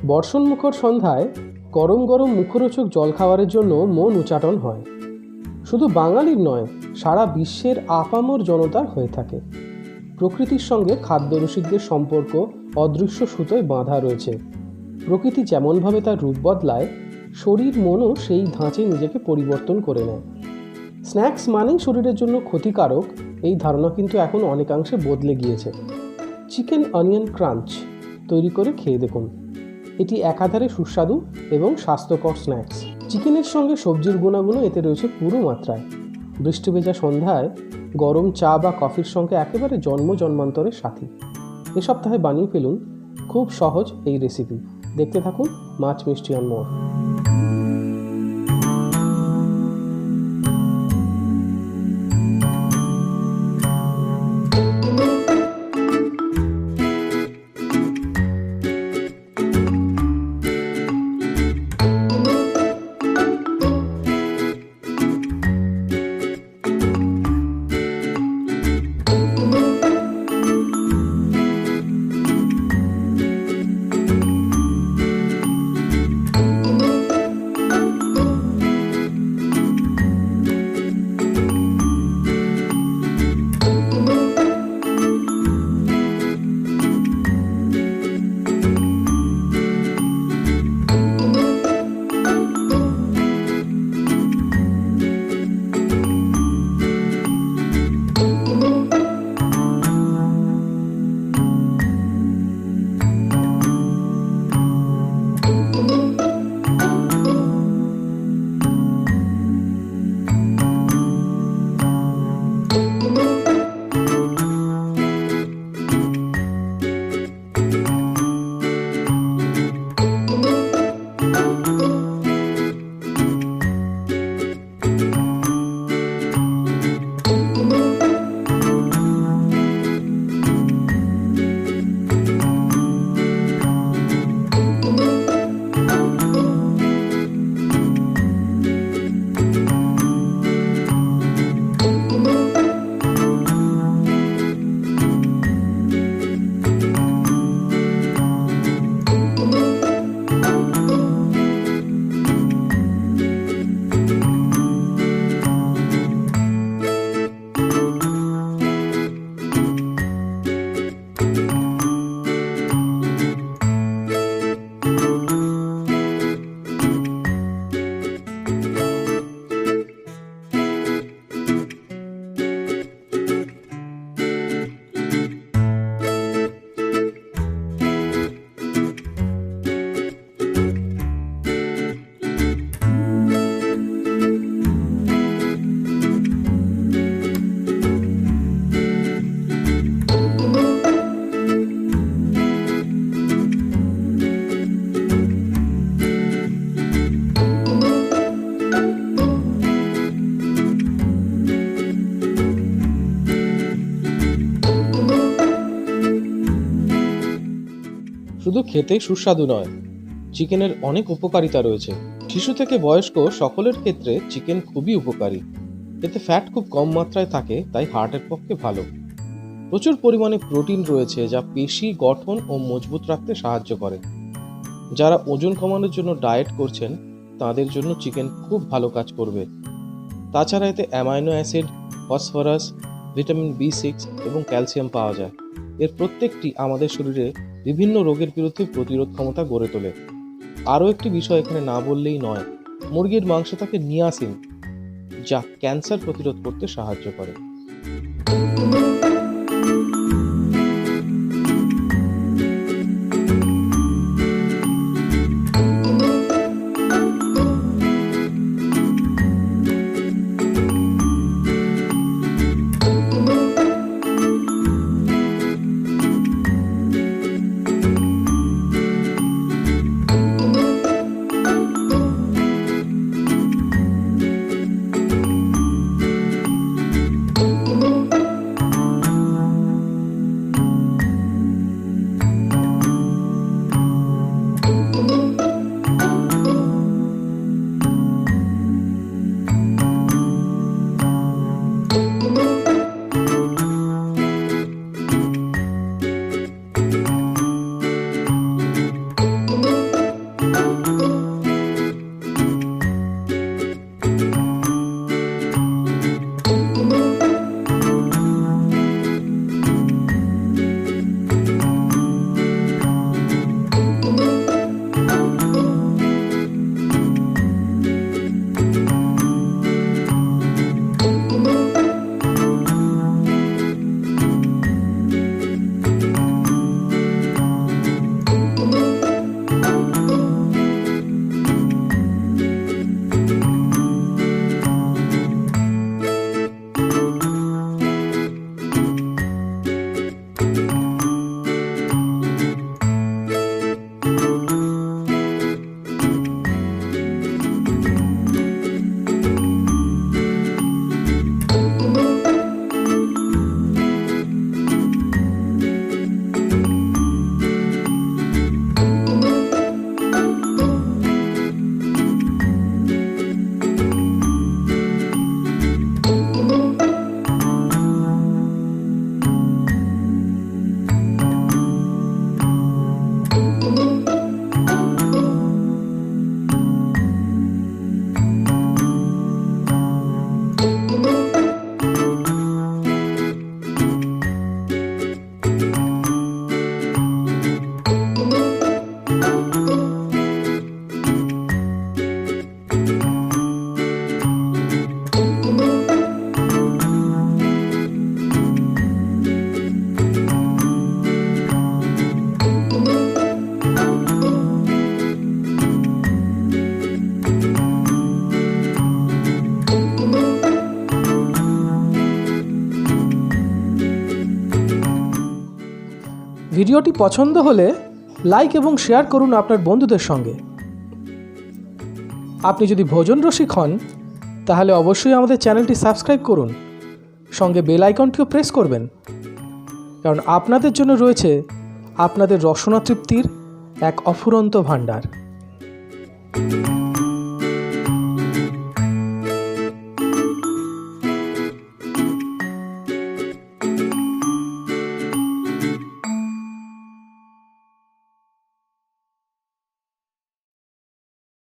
বর্ষণমুখর সন্ধ্যায় গরম গরম মুখরোচক জলখাবারের জন্য মন উচাটন হয়। শুধু বাঙালির নয়, সারা বিশ্বের আপামর জনতার হয়ে থাকে। প্রকৃতির সঙ্গে খাদ্যরসিকদের সম্পর্ক অদৃশ্য সুতোয় বাঁধা রয়েছে। প্রকৃতি যেমনভাবে তার রূপ বদলায়, শরীর মনও সেই ধাঁচে নিজেকে পরিবর্তন করে নেয়। স্ন্যাক্স মানেই শরীরের জন্য ক্ষতিকারক, এই ধারণা কিন্তু এখন অনেকাংশে বদলে গিয়েছে। চিকেন অনিয়ন ক্রাঞ্চ তৈরি করে খেয়ে দেখুন। এটি একাধারে সুস্বাদু এবং স্বাস্থ্যকর স্ন্যাক্স। চিকেনের সঙ্গে সবজির গুণাগুণ এতে রয়েছে পুরো মাত্রায়। বৃষ্টি ভেজা সন্ধ্যায় গরম চা বা কফির সঙ্গে একেবারে জন্মান্তরের সাথী। এ সপ্তাহে বানিয়ে ফেলুন খুব সহজ এই রেসিপি। দেখতে থাকুন মাছ মিষ্টি আর মোর। শুধু খেতেই সুস্বাদু নয়, চিকেনের অনেক উপকারিতা রয়েছে। শিশু থেকে বয়স্ক সকলের ক্ষেত্রে চিকেন খুবই উপকারী। এতে ফ্যাট খুব কম মাত্রায় থাকে, তাই হার্টের পক্ষে ভালো। প্রচুর পরিমাণে প্রোটিন রয়েছে, যা পেশি গঠন ও মজবুত রাখতে সাহায্য করে। যারা ওজন কমানোর জন্য ডায়েট করছেন, তাদের জন্য চিকেন খুব ভালো কাজ করবে। তাছাড়া এতে amino acid, phosphorus, vitamin B6 এবং ক্যালসিয়াম পাওয়া যায়। এর প্রত্যেকটি আমাদের শরীরে বিভিন্ন রোগের বিরুদ্ধে প্রতিরোধ ক্ষমতা গড়ে তোলে। আরও একটি বিষয় এখানে না বললেই নয়, মুরগির মাংসে থাকে নিয়াসিন, যা ক্যান্সার প্রতিরোধ করতে সাহায্য করে। ভিডিওটি পছন্দ হলে লাইক এবং শেয়ার করুন আপনার বন্ধুদের সঙ্গে। আপনি যদি ভোজন রসিক হন তাহলে অবশ্যই আমাদের চ্যানেলটি সাবস্ক্রাইব করুন, সঙ্গে বেল আইকনটিও প্রেস করবেন, কারণ আপনাদের জন্য রয়েছে আপনাদের রসনা তৃপ্তির এক অফুরন্ত ভাণ্ডার।